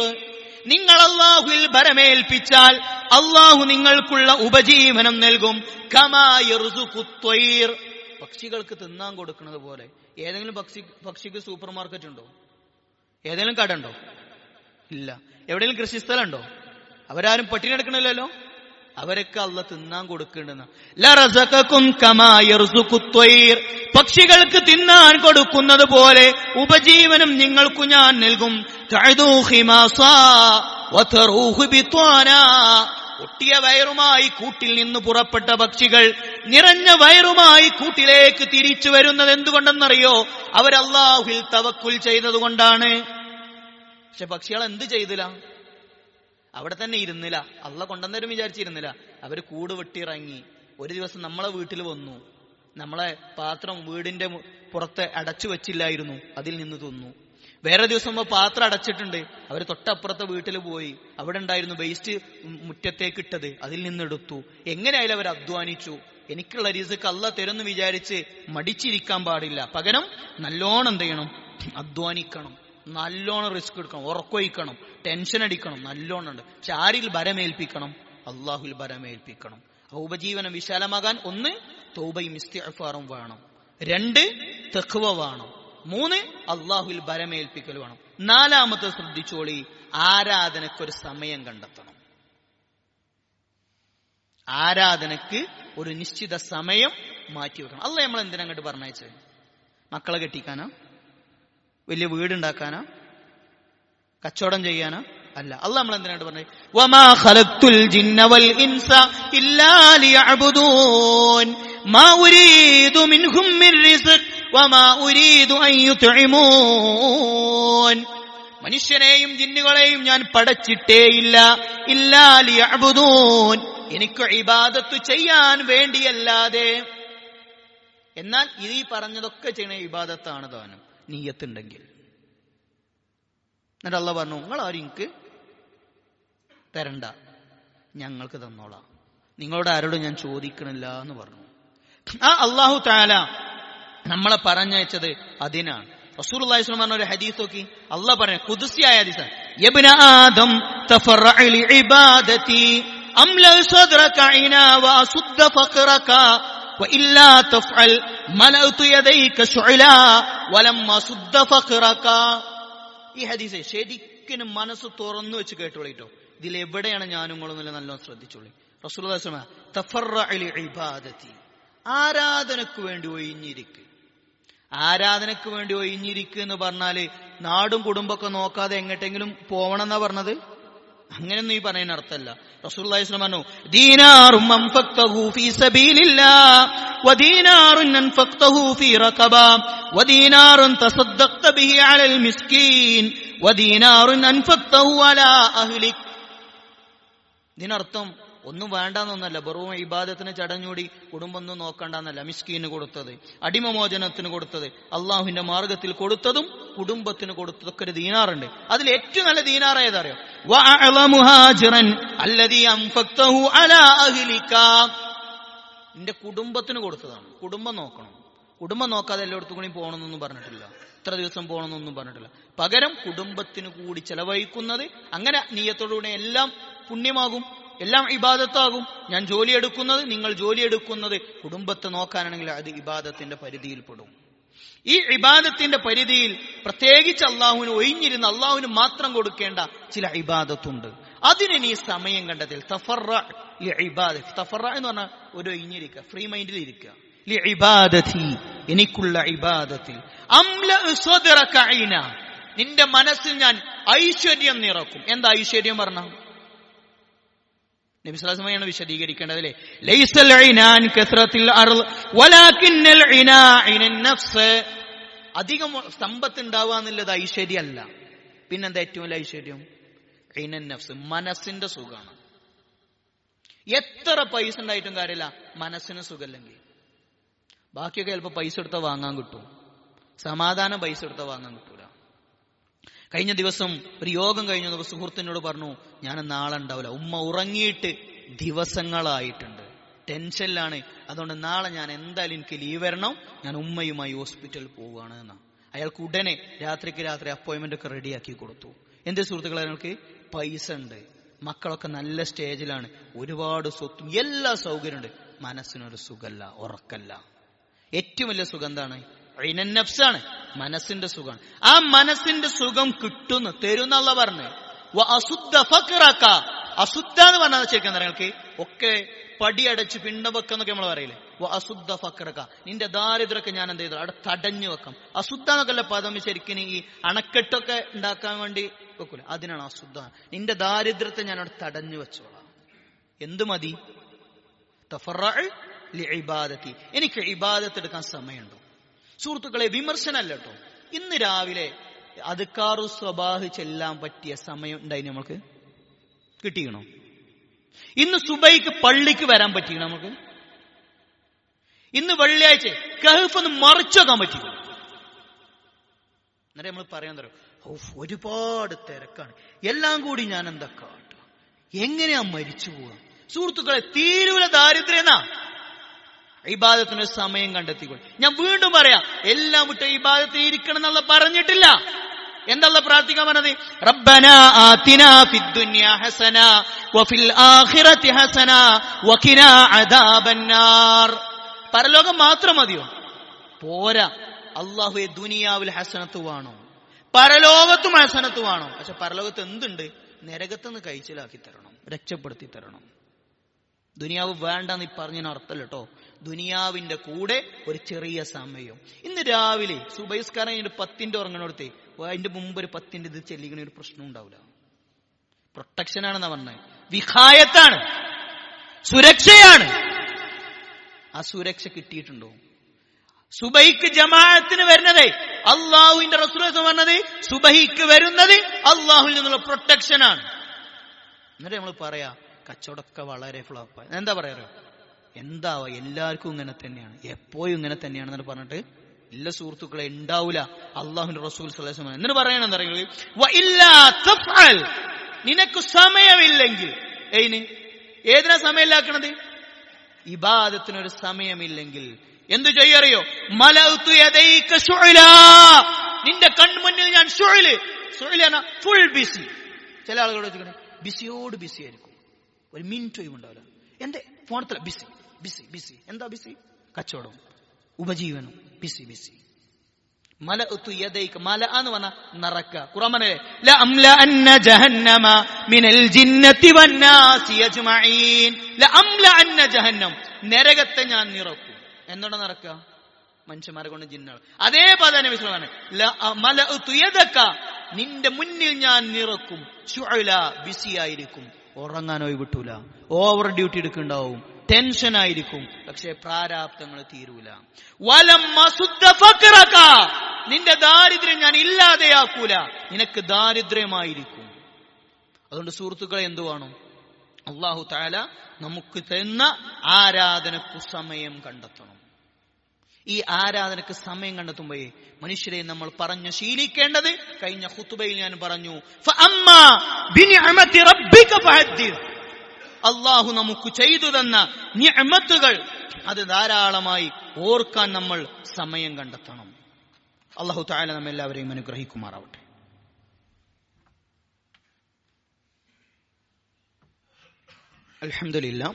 നിങ്ങൾ അള്ളാഹുവിൽ ഭരമേൽപ്പിച്ചാൽ അള്ളാഹു നിങ്ങൾക്കുള്ള ഉപജീവനം നൽകും. കമാ യർസുഖുത് ത്വയ്ർ, പക്ഷികൾക്ക് തിന്നാൻ കൊടുക്കുന്നത് പോലെ. ഏതെങ്കിലും പക്ഷിക്ക് സൂപ്പർ മാർക്കറ്റ് ഉണ്ടോ? ഏതെങ്കിലും കട ഉണ്ടോ? ഇല്ല. എവിടെയെങ്കിലും കൃഷിസ്ഥലം ഉണ്ടോ? അവരാരും പട്ടിണി എടുക്കണില്ലല്ലോ. അവരൊക്കെ അള്ളാഹ് തിന്നാൻ കൊടുക്കേണ്ടെന്ന്. ലറസഖകും കമാ യർസുഖുത് ത്വയ്ർ, പക്ഷികൾക്ക് തിന്നാൻ കൊടുക്കുന്നത് പോലെ ഉപജീവനം നിങ്ങൾക്കു ഞാൻ നൽകും. തഅദൂ ഖിമാസാ വതറൂഹു ബിത്വാനാ. ഒട്ടിയ വയറുമായി കൂട്ടിൽ നിന്ന് പുറപ്പെട്ട പക്ഷികൾ നിറഞ്ഞ വയറുമായി കൂട്ടിലേക്ക് തിരിച്ചു വരുന്നത് എന്തുകൊണ്ടെന്നറിയോ? അവരല്ലാഹുവിൽ തവക്കുൽ ചെയ്തതുകൊണ്ടാണ്. പക്ഷെ പക്ഷികൾ എന്ത് ചെയ്തില്ല? അവിടെ തന്നെ ഇരുന്നില്ല. അള്ളാഹ് കൊണ്ടുവന്നവരും വിചാരിച്ചിരുന്നില്ല. അവര് കൂട് വെട്ടിയിറങ്ങി. ഒരു ദിവസം നമ്മളെ വീട്ടിൽ വന്നു, നമ്മളെ പാത്രം വീടിന്റെ പുറത്ത് അടച്ചു വെച്ചില്ലായിരുന്നു, അതിൽ നിന്ന് തിന്നു. വേറെ ദിവസം പാത്രം അടച്ചിട്ടുണ്ട്, അവർ തൊട്ടപ്പുറത്തെ വീട്ടിൽ പോയി, അവിടെ ഉണ്ടായിരുന്നു വേസ്റ്റ് മുറ്റത്തേക്ക് ഇട്ടത്, അതിൽ നിന്നെടുത്തു. എങ്ങനെയായാലും അവർ അധ്വാനിച്ചു. എനിക്കുള്ള റിസ്ക് അള്ളാഹ് തരുമെന്ന് വിചാരിച്ച് മടിച്ചിരിക്കാൻ പാടില്ല. പകരം നല്ലോണം എന്ത് ചെയ്യണം? അധ്വാനിക്കണം, നല്ലോണം റിസ്ക് എടുക്കണം, ഉറക്കൊഴിക്കണം, ടെൻഷൻ അടിക്കണം, നല്ലോണം ഉണ്ട്. പക്ഷെ ആരിൽ ഭരമേൽപ്പിക്കണം? അള്ളാഹുൽ ഭരമേൽപ്പിക്കണം. ഉപജീവനം വിശാലമാകാൻ 1 തൗബയും ഇസ്തിഗ്ഫാറും വേണം, 2 തഖ്വ വേണം, 3 അള്ളാഹുൽ ഭരമേൽപ്പിക്കൽ വേണം. 4 ശ്രദ്ധിച്ചോളി, ആരാധനക്കൊരു സമയം കണ്ടെത്തണം. ആരാധനക്ക് ഒരു നിശ്ചിത സമയം മാറ്റിവെക്കണം. അള്ളാഹ് നമ്മൾ എന്തിനാ അങ്ങോട്ട് പറഞ്ഞയച്ചത്? മക്കളെ കെട്ടിക്കാനാ? വലിയ വീടുണ്ടാക്കാനാ? കച്ചവടം ചെയ്യാനാ? അല്ല. അള്ളാഹ് നമ്മൾ എന്തിനാണ് പറഞ്ഞത്? വമാ ഖലഖ്തുൽ ജിന്ന വൽ ഇൻസ ഇല്ലാ ലിയഅ്ബുദൂൻ മാ ഉരീദു മിൻഹും മിൻ റിസ്ഖ് വമാ ഉരീദു അൻ യുത്ഇമൂൻ. മനുഷ്യനെയും ജിന്നുകളെയും ഞാൻ പടച്ചിട്ടേയില്ല, ഇല്ലാ ലിയഅ്ബുദൂൻ, എനിക്ക് ഇബാദത്ത് ചെയ്യാൻ വേണ്ടിയല്ലാതെ. എന്നാൽ ഈ പറഞ്ഞതൊക്കെ ചെയ്യണ ഇബാദത്താണ് താനും, നീയത്തുണ്ടെങ്കിൽ. എന്നിട്ട് അള്ളാഹ് പറഞ്ഞു, നിങ്ങൾ ആരും എനിക്ക് തരണ്ട, ഞങ്ങൾക്ക് തന്നോളാം, നിങ്ങളോട് ആരോടും ഞാൻ ചോദിക്കണില്ല എന്ന് പറഞ്ഞു. ആ അള്ളാഹു തആല നമ്മളെ പറഞ്ഞയച്ചത് അതിനാണ്. റസൂലുള്ളാഹി സ്വല്ലല്ലാഹു അലൈഹി വസല്ലം പറഞ്ഞ ഒരു ഹദീസ് നോക്കി, അള്ളാഹ് പറഞ്ഞു, ഖുദ്സിയായ ഹദീസാണ്, യബ്ന ആദം തഫറഅ ലിഇബാദതി അംല സദ്റക ഇനാ വഅസുദ്ദ ഫഖറക വഇല്ലാ തഫഅൽ മലഅതു യദൈക ശുഅലാ വലമ്മ സുദ്ദ ഫഖറക. ഈ ഹദീസ് ശരിക്കും മനസ്സ് തുറന്നു വെച്ച് കേട്ടോളിട്ടോ. ഇതിൽ എവിടെയാണ് ഞാനും നിങ്ങളൊന്നുമില്ല, നല്ലോണം ശ്രദ്ധിച്ചോളി. റസൂലുള്ളാഹി സ്വല്ലല്ലാഹു അലൈഹി വസല്ലം തഫറഅ ലിഇബാദതി, ആരാധനക്ക് വേണ്ടി ഒഴിഞ്ഞിരിക്കുക. ആരാധനക്ക് വേണ്ടി ഒഴിഞ്ഞിരിക്കുക എന്ന് പറഞ്ഞാല് നാടും കുടുംബമൊക്കെ നോക്കാതെ എങ്ങോട്ടെങ്കിലും പോവണം എന്നാ പറഞ്ഞത്? അങ്ങനെയൊന്നും ഈ പറയുന്ന അർത്ഥമല്ല. റസൂലുള്ളാഹി സ്വല്ലല്ലാഹു അലൈഹി വസല്ലം പറഞ്ഞു, ദീനാറുൻ അൻഫഖ്തഹു ഫീ സബീലില്ലാഹ് വദീനാറുൻ അൻഫഖ്തഹു ഫീ റഖബ വദീനാറുൻ തസദ്ദഖ്ത ബിഹി അലൽ മിസ്കീൻ വദീനാറുൻ അൻഫഖ്തഹു അലാ അഹ്ലിക്. ഇതിനർത്ഥം ഒന്നും വേണ്ടാന്നൊന്നല്ല, വെറും ഇബാദത്തിന് ചടഞ്ഞൂടി കുടുംബം ഒന്നും നോക്കണ്ടെന്നല്ല. മിസ്കീന് കൊടുത്തത്, അടിമമോചനത്തിന് കൊടുത്തത്, അള്ളാഹുവിന്റെ മാർഗത്തിൽ കൊടുത്തതും കുടുംബത്തിന് കൊടുത്തതൊക്കെ ഒരു ദീനാറുണ്ട്. അതിൽ ഏറ്റവും നല്ല ദീനാർ ഏതറിയോ? നിന്റെ കുടുംബത്തിന് കൊടുത്തതാണ്. കുടുംബം നോക്കണം. കുടുംബം നോക്കാതെ എല്ലായിടത്തും കൂടി പോകണമെന്നൊന്നും പറഞ്ഞിട്ടില്ല. ഇത്ര ദിവസം പോകണമെന്നൊന്നും പറഞ്ഞിട്ടില്ല. പകരം കുടുംബത്തിന് കൂടി ചെലവഴിക്കുന്നത്, അങ്ങനെ നിയ്യത്തോടുകൂടി എല്ലാം പുണ്യമാകും, എല്ലാം ഇബാദത്താകും. ഞാൻ ജോലിയെടുക്കുന്നത്, നിങ്ങൾ ജോലിയെടുക്കുന്നത് കുടുംബത്തെ നോക്കാനാണെങ്കിൽ അത് ഇബാദത്തിന്റെ പരിധിയിൽപ്പെടും. ഈ ഇബാദത്തിന്റെ പരിധിയിൽ പ്രത്യേകിച്ച് അള്ളാഹുവിന് ഒഴിഞ്ഞിരുന്ന് അള്ളാഹുവിന് മാത്രം കൊടുക്കേണ്ട ചില ഇബാദത്തുണ്ട്. അതിന് നീ സമയം കണ്ടെത്തിൽ തഫറ എന്ന് പറഞ്ഞാൽ ഒരു ഒഴിഞ്ഞിരിക്കുക, ഫ്രീ മൈൻഡിൽ ഇരിക്കുക. എനിക്കുള്ള ഇബാദത്തിൽ നിന്റെ മനസ്സിൽ ഞാൻ ഐശ്വര്യം നിറക്കും. എന്താ ഐശ്വര്യം പറഞ്ഞ നബി സ്വല്ലല്ലാഹു അലൈഹി വസല്ലം വിശദീകരിക്കേണ്ടതല്ലേ? ലൈസൽ ഇനാൻ കസ്റത്തുൽ അർള് വലാകിന്നൽ ഇനാ ഇനൻ നഫ്സ്. അധികം സമ്പത്ത് ഉണ്ടാവുക എന്നുള്ളത് ഐശ്വര്യമല്ല. പിന്നെന്താ ഏറ്റവും വലിയ ഐശ്വര്യം? ഇനൻ നഫ്സ്, മനസ്സിന്റെ സുഖമാണ്. എത്ര പൈസ ഉണ്ടായിട്ടും കാര്യമില്ല, മനസ്സിന് സുഖമില്ലെങ്കിൽ. ബാക്കിയൊക്കെ ചിലപ്പോൾ പൈസ എടുത്താൽ വാങ്ങാൻ കിട്ടും, സമാധാനം പൈസ എടുത്താൽ വാങ്ങാൻ കിട്ടൂല. കഴിഞ്ഞ ദിവസം ഒരു യോഗം കഴിഞ്ഞ സുഹൃത്തിനോട് പറഞ്ഞു, ഞാൻ നാളെ ഉണ്ടാവില്ല, ഉമ്മ ഉറങ്ങിയിട്ട് ദിവസങ്ങളായിട്ടുണ്ട്, ടെൻഷനിലാണ്, അതുകൊണ്ട് നാളെ ഞാൻ എന്തായാലും എനിക്ക് ലീവ് വരണം, ഞാൻ ഉമ്മയുമായി ഹോസ്പിറ്റലിൽ പോവുകയാണ് എന്നാ. അയാൾക്ക് ഉടനെ രാത്രിക്ക് രാത്രി അപ്പോയിന്റ്മെന്റ് ഒക്കെ റെഡിയാക്കി കൊടുത്തു. എന്റെ സുഹൃത്തുക്കളെ, അയാൾക്ക് പൈസ ഉണ്ട്, മക്കളൊക്കെ നല്ല സ്റ്റേജിലാണ്, ഒരുപാട് സ്വത്തും എല്ലാ സൗകര്യമുണ്ട്, മനസ്സിനൊരു സുഖമല്ല, ഉറക്കല്ല. ഏറ്റവും വലിയ സുഖം എന്താണ്? ഇനൻ നഫ്സാണ്, മനസ്സിന്റെ സുഖമാണ്. ആ മനസ്സിന്റെ സുഖം കിട്ടുന്നു തരുന്നുള്ള പറഞ്ഞു. അസുദ്ധ ഫഖറക, അസുദ്ധ എന്ന് പറഞ്ഞാൽ ശരിക്കും നിങ്ങൾക്ക് ഒക്കെ പടിയടച്ച് പിണ്ടവെക്കെന്നൊക്കെ നമ്മൾ പറയില്ലേ. അസുദ്ധ ഫഖറക, നിന്റെ ദാരിദ്ര്യമൊക്കെ ഞാൻ എന്ത് ചെയ്തു അവിടെ തടഞ്ഞു വെക്കാം. അസുദ്ധ എന്നൊക്കെ പദം ശരിക്കും ഈ അണക്കെട്ടൊക്കെ ഉണ്ടാക്കാൻ വേണ്ടി വെക്കൂല, അതിനാണ് അസുദ്ധ. നിന്റെ ദാരിദ്ര്യത്തെ ഞാൻ അവിടെ തടഞ്ഞു വെച്ചോളാം. എന്ത് മതി? തഫറഅ ലിഇബാദതി, എനിക്ക് ഇബാദത്ത് എടുക്കാൻ സമയമുണ്ടോ? സുഹൃത്തുക്കളെ, വിമർശനമല്ല കേട്ടോ. ഇന്ന് രാവിലെ അദ്കാറു സ്വബാഹ് ചെല്ലാൻ പറ്റിയ സമയം ഉണ്ടായി നമ്മൾക്ക് കിട്ടിക്കണോ? ഇന്ന് സുബൈക്ക് പള്ളിക്ക് വരാൻ പറ്റിക്കണോ നമുക്ക്? ഇന്ന് വെള്ളിയാഴ്ച കഹ്ഫ് ഒന്ന് മറിച്ചു വെക്കാൻ പറ്റിക്കോ? എന്നിട്ട് നമ്മൾ പറയാൻ തരും, ഒരുപാട് തിരക്കാണ്, എല്ലാം കൂടി ഞാൻ എന്താ കാട്ടുക, എങ്ങനെയാ മരിച്ചു പോവാ? സുഹൃത്തുക്കളെ, തീരുവല ദാരിദ്ര്യനാ. ഇബാദത്തിന് സമയം കണ്ടെത്തിക്കൊള്ളു. ഞാൻ വീണ്ടും പറയാം, എല്ലാം വിട്ട് ഇബാദത്തിൽ ഇരിക്കണം എന്നുള്ള പറഞ്ഞിട്ടില്ല. എന്താ പ്രാർത്ഥിക്കാൻ പറഞ്ഞത്? റബ്ബനാ ആതിനാ ഫിദ്ദുനിയാ ഹസന വഫിൽ ആഖിറതി ഹസന വഖിനാ അദാബന്നാർ. പരലോകം മാത്രം മതിയോ? പോരാ. അല്ലാഹുവേ, ദുനിയാവിൽ ഹസനത്ത് വേണോ, പരലോകത്തും ഹസനത്ത് വേണോ? പക്ഷെ പരലോകത്ത് എന്തുണ്ട്? നരകത്തുനിന്ന് കഴിച്ചിലാക്കി തരണം, രക്ഷപ്പെടുത്തി തരണം. ദുനിയാവ് വേണ്ടെന്ന് ഈ പറഞ്ഞതിന് അർത്ഥമല്ല കേട്ടോ. ദുനിയാവിന്റെ കൂടെ ഒരു ചെറിയ സമയം. ഇന്ന് രാവിലെ സുബൈസ്കാരം 10 ഉറങ്ങണോടത്തെ അതിന്റെ മുമ്പ് ഒരു 10 ഇത് ചെല്ലിക്കണ ഒരു പ്രശ്നം ഉണ്ടാവില്ല. പ്രൊട്ടക്ഷനാണെന്നാ പറഞ്ഞത്, വിഖായത്താണ്, സുരക്ഷയാണ്. ആ സുരക്ഷ കിട്ടിയിട്ടുണ്ടോ? സുബഹിക്ക് ജമാഅത്തിന് വരുന്നത് അള്ളാഹുവിന്റെ റസൂൽ പറഞ്ഞത്, സുബഹിക്ക് വരുന്നത് അള്ളാഹുവിൽ നിന്നുള്ള പ്രൊട്ടക്ഷനാണ്. എന്നിട്ട് നമ്മൾ പറയാ കച്ചവടമൊക്കെ വളരെ ഫ്ലോപ്പായി. എന്താ പറയാറോ? എന്താവാ, എല്ലാവർക്കും ഇങ്ങനെ തന്നെയാണ്, എപ്പോഴും ഇങ്ങനെ തന്നെയാണെന്ന് പറഞ്ഞിട്ട് എല്ലാ സുഹൃത്തുക്കളെ ഉണ്ടാവൂല. അള്ളാഹുവിന്റെ റസൂൽ സ്വല്ലല്ലാഹു അലൈഹി വസല്ലം എന്നിട്ട് പറയണെന്ന് അറിയുന്നത്, നിനക്ക് സമയമില്ലെങ്കിൽ, ഏതിനാ സമയമില്ലാക്കണത്? ഇബാദത്തിനൊരു സമയമില്ലെങ്കിൽ എന്തു ചെയ്യറിയോ? മലഉതു യദൈക ശുഅലാ, നിന്റെ കൺമുന്നിൽ ഞാൻ ശുഅല ഫുൾ ബിസി. ചില ആളുകളോട് ബിസിയോട് ബിസി ആയിരിക്കും, ഒരു മിനിറ്റ് ഒഴിവ് ഉണ്ടാവില്ല. എന്റെ ഫോണത്തില ബിസി ബിസി ബിസി. എന്താ ബിസി? കച്ചവടം, ഉപജീവനം, ബിസി ബിസി. മലഉതു യദൈക, മല എന്ന് പറഞ്ഞാൽ നിറക്കുക. ഖുർആൻ പറഞ്ഞില്ലേ, ലഅംലഅന്ന ജഹന്നമ മിനൽ ജിന്നതി വന്നാസി അജ്മഈൻ. ലഅംലഅന്ന ജഹന്നം, നരകത്തെ ഞാൻ നിറക്കും. എന്നോട് നിറക്കുക? മനുഷ്യന്മാരെ കൊണ്ട് ജിന്നുകൾ. അതേ പദം നബി സ്വല്ലല്ലാഹു അലൈഹി വസല്ലം, മലഉതു യദക, നിന്റെ മുന്നിൽ ഞാൻ നിറക്കും. ശുഅല, ബിസി ആയിരിക്കും, ഉറങ്ങാനോ വിട്ടൂല, ഓവർ ഡ്യൂട്ടി എടുക്കുന്നുണ്ടാവും, ടെൻഷൻ ആയിരിക്കും, പക്ഷെ പ്രാരാബ്ദങ്ങൾ തീരൂല. നിന്റെ ദാരിദ്ര്യം ഞാൻ ഇല്ലാതെയാക്കൂല, നിനക്ക് ദാരിദ്ര്യമായിരിക്കും. അതുകൊണ്ട് സുഹൃത്തുക്കളെ, എന്തുവാണോ അല്ലാഹു തആല നമുക്ക് തരുന്ന ആരാധനക്ക് സമയം കണ്ടെത്തണം. ഈ ആരാധനക്ക് സമയം കണ്ടെത്തുമ്പോഴേ മനുഷ്യരെ നമ്മൾ പറഞ്ഞു ശീലിക്കേണ്ടത്, കഴിഞ്ഞ ഖുതുബയിൽ ഞാൻ പറഞ്ഞു, ഫഅമ്മാ ബിനിഅമതി റബ്ബിക ഫഹദ്ദിർ, അല്ലാഹു നമുക്ക് ചെയ്തു തന്ന നിഅമത്തുകൾ അത് ധാരാളമായി ഓർക്കാൻ നമ്മൾ സമയം കണ്ടെത്തണം. അല്ലാഹു തആല നമ്മെല്ലാവരെയും അനുഗ്രഹിക്കുമാറാവട്ടെ. അൽഹംദുലില്ലാ.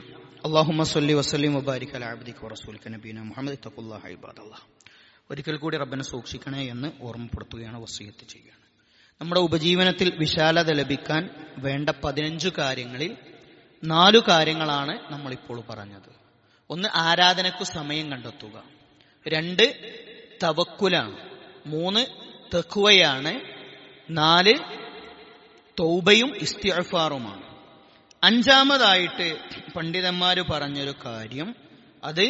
അല്ലാഹുമ്മ സ്വല്ലി വസല്ലിം വബാരിക് അലാ അബ്ദിക വറസൂലിക നബീന മുഹമ്മദ് തഖുല്ലാഹ ഇബാദല്ലാഹ്. ഒരിക്കൽ കൂടി റബ്ബിനെ സൂക്ഷിക്കണേ എന്ന് ഓർമ്മപ്പെടുത്തുകയാണ്, വസിയത്ത് ചെയ്യുകയാണ്. നമ്മുടെ ഉപജീവനത്തിൽ വിശാലത ലഭിക്കാൻ വേണ്ട 15 കാര്യങ്ങളിൽ 4 കാര്യങ്ങളാണ് നമ്മളിപ്പോൾ പറഞ്ഞത്. 1 ആരാധനയ്ക്കു സമയം കണ്ടെത്തുക, 2 തവക്കുലാണ്, 3 തഖ്വയാണ്, 4 തൗബയും ഇസ്തിഗ്ഫാറുമാണ്. 5-മതായിട്ട് പണ്ഡിതന്മാര് പറഞ്ഞൊരു കാര്യം, അത്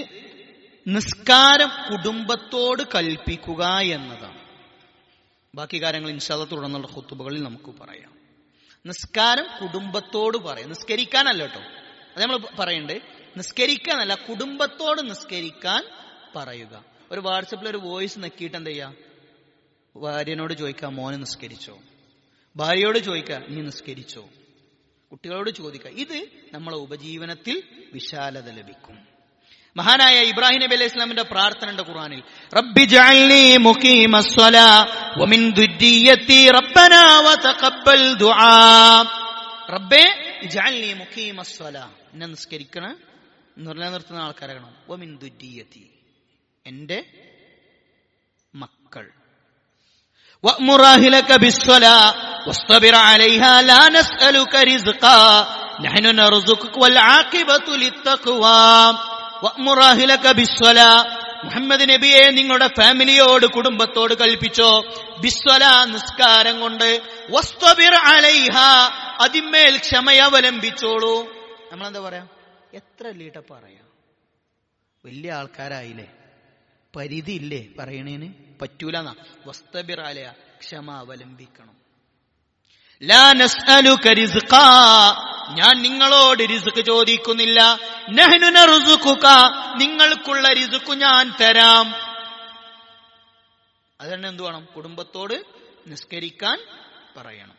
നിസ്കാരം കുടുംബത്തോട് കൽപ്പിക്കുക എന്നതാണ്. ബാക്കി കാര്യങ്ങൾ ഇൻഷാ അല്ലാഹ് തുടർന്നുള്ള ഖുതുബകളിൽ നമുക്ക് പറയാം. നിസ്കാരം കുടുംബത്തോട് പറയാം, നിസ്കരിക്കാനല്ല കേട്ടോ, അത് നമ്മൾ പറയണ്ടേ, നിസ്കരിക്കാനല്ല, കുടുംബത്തോട് നിസ്കരിക്കാൻ പറയുക. ഒരു വാട്സപ്പിൽ ഒരു വോയിസ് നെക്കിയിട്ട് എന്ത് ചെയ്യാ, ഭാര്യനോട് ചോദിക്കാം മോനെ നിസ്കരിച്ചോ, ഭാര്യയോട് ചോദിക്കാം നീ നിസ്കരിച്ചോ, കുട്ടികളോട് ചോദിക്കുക. ഇത് നമ്മളെ ഉപജീവനത്തിൽ വിശാലത ലഭിക്കും. മഹാനായ ഇബ്രാഹിം നബി അലൈഹി ഇസ്ലാമിന്റെ പ്രാർത്ഥന ഉണ്ട് ഖുർആനിൽ, റബ്ബി ജഅൽനി മുഖീമസ്സലാ വമിൻ ദുർരിയ്യതി റബ്ബനാ വതഖബ്ബൽ ദുആ. റബ്ബേ ജഅൽനി മുഖീമസ്സലാ, എന്നെ നിസ്കരിക്കണ നിലനിർത്തുന്ന ആൾക്കാരാകണം. വമിൻ ദുർരിയ്യതി, എന്റെ മക്കൾ. വഅ്മുർ അഹ്ലക ബിസ്സലാ വസ്തബിർ അലൈഹാ ലാ നസ്അലുക റിസ്ഖാ നഹ്നു നർസുഖുക വൽ ആഖിബതു ലിത്തഖ്വാ. വഅ്മുർ അഹ്ലക ബിസ്സലാ, മുഹമ്മദ് നബിയെ നിങ്ങളുടെ ഫാമിലിയോട് കുടുംബത്തോട് കൽപ്പിച്ചോ, ബിസ്സലാ നിസ്കാരം കൊണ്ട്, വസ്തബിർ അലൈഹാ അതിന്മേൽ ക്ഷമയവലംബിച്ചോളൂ. നമ്മളെന്താ പറയാ, എത്ര ലീട്ട പറയാ, വലിയ ആൾക്കാരായില്ലേ, പരിധി ഇല്ലേ പറയണേന്, പറ്റൂല. വസ്തബിർ അലൈഹ, ക്ഷമ അവലംബിക്കണം. ലാ നസ്അലുക റിസ്ഖാ, ഞാൻ നിങ്ങളോട് റിസ്ക് ചോദിക്കുന്നില്ല. നഹ്നു നർസുഖുക, നിങ്ങൾക്കുള്ള റിസ്ക് ഞാൻ തരാം. അതുകൊണ്ട് എന്ത് വേണം, കുടുംബത്തോട് നിസ്കരിക്കാൻ പറയണം.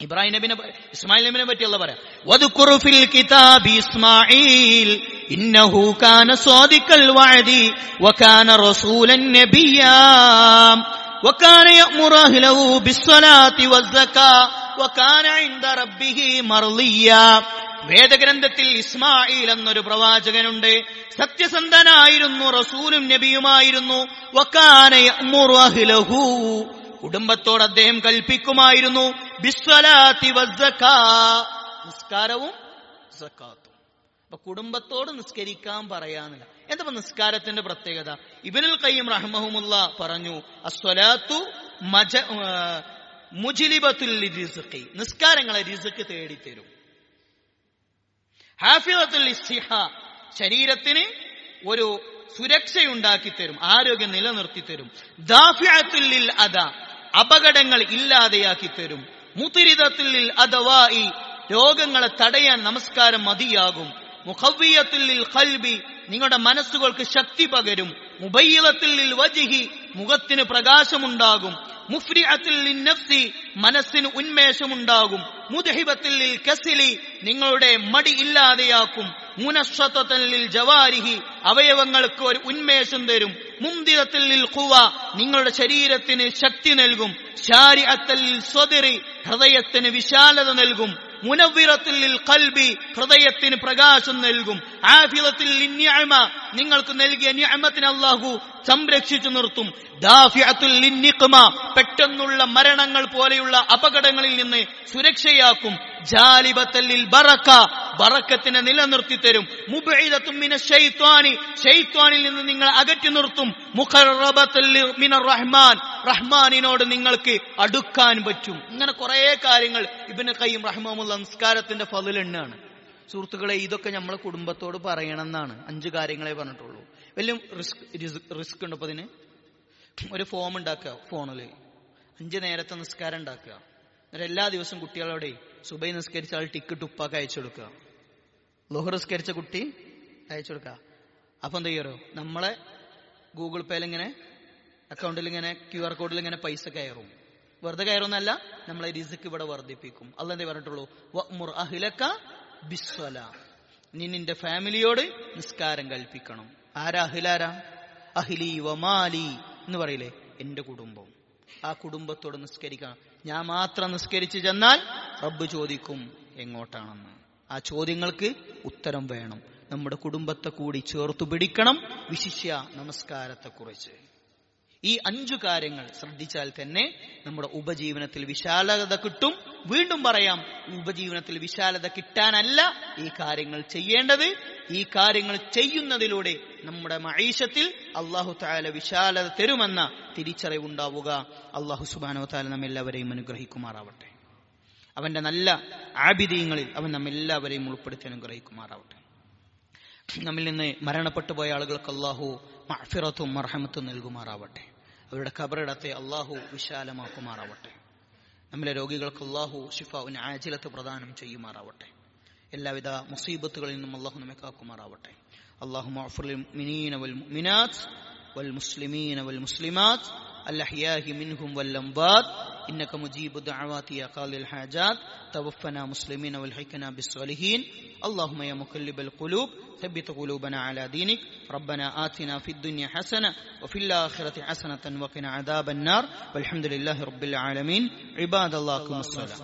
ഇബ്രാഹിം നബിനെ ഇസ്മായിൽ നബിനെ പറ്റിയുള്ള പറയാം, വദ്കുർ ഫിൽ കിതാബി ഇസ്മാഈൽ ഇന്നഹു കാന സ്വാദിഖൽ വഅദി വകാന റസൂലൻ നബിയ്യാ വകാന യഅ്മുറു അഹ്ലഹു ബിസ്സലാത്തി വസ്സകാ വകാന ഇൻദ റബ്ബിഹി മർളിയ്യാ. വേദഗ്രന്ഥത്തിൽ ഇസ്മായിൽ എന്നൊരു പ്രവാചകനുണ്ട്, സത്യസന്ധനായിരുന്നു, റസൂലും നബിയുമായിരുന്നു. വകാന യഅ്മുറു അഹ്ലഹു, കുടുംബത്തോട് അദ്ദേഹം കൽപ്പിക്കുമായിരുന്നു. ബിസ്സലാത്തി വസ്സകാ, നിസ്കാരവും സക്കാത്തും. അപ്പൊ കുടുംബത്തോട് നിസ്കരിക്കാൻ പറയാന്നില്ല. എന്താ നിസ്കാരത്തിന്റെ പ്രത്യേകത? ഇബ്നുൽ ഖയ്യിം റഹ്മഹുമുല്ലാ പറഞ്ഞു, അസ്സലാത്തു മുജ്ലിബത്തുൽ ലിറിസ്ഖി, നിസ്കാരങ്ങളെ റിസ്ക് തേടിത്തരും. ഹാഫിളത്തുൽ ഇസ്തിഹാ, ശരീരത്തിന് ഒരു സുരക്ഷയുണ്ടാക്കി തരും, ആരോഗ്യം നിലനിർത്തി തരും. ദാഫിഅത്തുൽ ലിൽ അദാ, അപകടങ്ങൾ ഇല്ലാതെയാക്കി തരും. മുതിരിദത്തുൽ ലിൽ അദവാഇ, രോഗങ്ങളെ തടയാൻ നമസ്കാരം മതിയാകും. മുഖവ്വിയത്തുൽ ലിൽ ഖൽബി, നിങ്ങളുടെ മനസ്സുകൾക്ക് ശക്തി പകരും. മുബയ്യിലത്തുൽ ലിൽ വജ്ഹി, മുഖത്തിന് പ്രകാശമുണ്ടാകും. മുഫ്രിഅത്തുൽ ലിൻ നഫ്സി, മനസ്സിന് ഉന്മേഷമുണ്ടാകും. മുദ്ഹിബത്തുൽ ലിൽ കസ്ലി, നിങ്ങളുടെ മടി ഇല്ലാതെയാക്കും. മുനശ്ശതത്തുൽ ലിൽ ജവാരിഹി, അവയവങ്ങൾക്ക് ഒരു ഉന്മേഷം തരും. മുംദിദത്തുൽ ലിൽ ഖുവ, നിങ്ങളുടെ ശരീരത്തിന് ശക്തി നൽകും. ശാരിഅത്തുൽ ലിൽ സ്വദ്രി, ഹൃദയത്തിന് വിശാലത നൽകും. മുനവ്വിറത്തുൽ ലിൽ ഖൽബി, ഹൃദയത്തിന് പ്രകാശം നൽകും. ആഫിളത്തുൽ ലിന്നിഅമ, നിങ്ങൾക്ക് നൽകിയ നിഅമത്തിനെ അല്ലാഹു സംരക്ഷിച്ചു നിർത്തും. ദാഫിഅത്തുൽ ലിന്നിഖ്മ, പെട്ടെന്നുള്ള മരണങ്ങൾ പോലെയുള്ള അപകടങ്ങളിൽ നിന്ന് സുരക്ഷയാക്കും. ജാലിബത്തുൽ ലിൽ ബറക, ബറക്കത്തിനെ നിലനിർത്തി തരും. മുബഇദത്തുൻ മിനശ് ശൈത്വാനി, ശൈത്വാനിൽ നിന്ന് നിങ്ങൾ അകറ്റി നിർത്തും. മുഖറബത്തുൽ മിനർ റഹ്മാൻ, റഹ്മാനിനോട് നിങ്ങൾക്ക് അടുക്കാൻ പറ്റും. ഇങ്ങനെ കുറെ കാര്യങ്ങൾ ഇബ്നു ഖയ്യിം റഹ്മഹുല്ലാഹ് സംസ്കാരത്തിന്റെ ഫളിലാണ്. സുഹൃത്തുക്കളെ, ഇതൊക്കെ നമ്മളെ കുടുംബത്തോട് പറയണം എന്നാണ്. 5 കാര്യങ്ങളെ പറഞ്ഞിട്ടുള്ളൂ. വലിയ റിസ്ക് ഉണ്ട്. അപ്പൊ അതിന് ഒരു ഫോം ഉണ്ടാക്കുക, ഫോണില് 5 നേരത്തെ നിസ്കാരം ഉണ്ടാക്കുക. എന്നിട്ട് എല്ലാ ദിവസവും കുട്ടികളോടെ സുബൈ നിസ്കരിച്ച ആൾ ടിക്കറ്റ് ഉപ്പാക്ക് അയച്ചു കൊടുക്കുക, ളുഹർ നിസ്കരിച്ച കുട്ടി അയച്ചു കൊടുക്കുക. അപ്പൊ എന്ത് ചെയ്യറോ, നമ്മളെ ഗൂഗിൾ പേയിൽ ഇങ്ങനെ അക്കൗണ്ടിൽ ഇങ്ങനെ QR കോഡിൽ ഇങ്ങനെ പൈസ കയറും. വെറുതെ കയറുന്നല്ല, നമ്മളെ റിസ്ക് ഇവിടെ വർദ്ധിപ്പിക്കും. അല്ലാഹ് എന്തേ പറഞ്ഞിട്ടുള്ളൂ, വഅ്മുർ അഹ്ലക ബിസ്സലാ, നീ നിന്റെ ഫാമിലിയോട് നിസ്കാരം കൽപ്പിക്കണം. ആരാ അഹ്ലാരാ? അഹ്ലി വമാലി എന്ന് പറയില്ലേ, എൻ്റെ കുടുംബവും. ആ കുടുംബത്തോട് നിസ്കരിക്കണം. ഞാൻ മാത്രം നിസ്കരിച്ചു ചെന്നാൽ റബ്ബ് ചോദിക്കും എങ്ങോട്ടാണെന്ന്. ആ ചോദ്യങ്ങൾക്ക് ഉത്തരം വേണം. നമ്മുടെ കുടുംബത്തെ കൂടി ചേർത്തു പിടിക്കണം, വിശിഷ്യ നമസ്കാരത്തെക്കുറിച്ച്. ഈ 5 കാര്യങ്ങൾ ശ്രദ്ധിച്ചാൽ തന്നെ നമ്മുടെ ഉപജീവനത്തിൽ വിശാലത കിട്ടും. വീണ്ടും പറയാം, ഉപജീവനത്തിൽ വിശാലത കിട്ടാനല്ല ഈ കാര്യങ്ങൾ ചെയ്യേണ്ടത്. ഈ കാര്യങ്ങൾ ചെയ്യുന്നതിലൂടെ നമ്മുടെ മഈശത്തിൽ അല്ലാഹു തആല വിശാലത തരുമെന്ന തിരിച്ചറിവുണ്ടാവുക. അല്ലാഹു സുബ്ഹാനഹു വ തആല നമ്മെല്ലാവരെയും അനുഗ്രഹിക്കുമാറാവട്ടെ. അവന്റെ നല്ല ആബിദീങ്ങളിൽ അവൻ നമ്മെല്ലാവരെയും ഉൾപ്പെടുത്തി അനുഗ്രഹിക്കുമാറാവട്ടെ. നമ്മിൽ നിന്ന് മരണപ്പെട്ടു പോയ ആളുകൾക്ക് അല്ലാഹു മഗ്ഫിറത്തും മർഹമത്തും നൽകുമാറാവട്ടെ. അവരുടെ ഖബറിടത്തെ അല്ലാഹു വിശാലമാക്കുമാറാവട്ടെ. നമ്മിലെ രോഗികൾക്ക് അല്ലാഹു ശിഫാഉൻ ആജിലത്ത് പ്രദാനം ചെയ്യുമാറാവട്ടെ. എല്ലാവിധ മുസീബത്തുകളിൽ നിന്നും അല്ലാഹു നമ്മെ കാക്കുമാറാവട്ടെ. അല്ലാഹുമ്മ അഗ്ഫിർ ലിൽ മുഅ്മിനീന വൽ മുഅ്മിനാത്ത് വൽ മുസ്ലിമീന വൽ മുസ്ലിമാത്ത് الأحياء منهم والأموات إنك مجيب الدعوات يا قاضي الحاجات توفنا مسلمين والحقنا بالصالحين اللهم يا مقلب القلوب ثبت قلوبنا على دينك ربنا آتنا في الدنيا حسنة وفي الآخرة حسنة وقنا عذاب النار والحمد لله رب العالمين عباد الله قوموا الصلاة.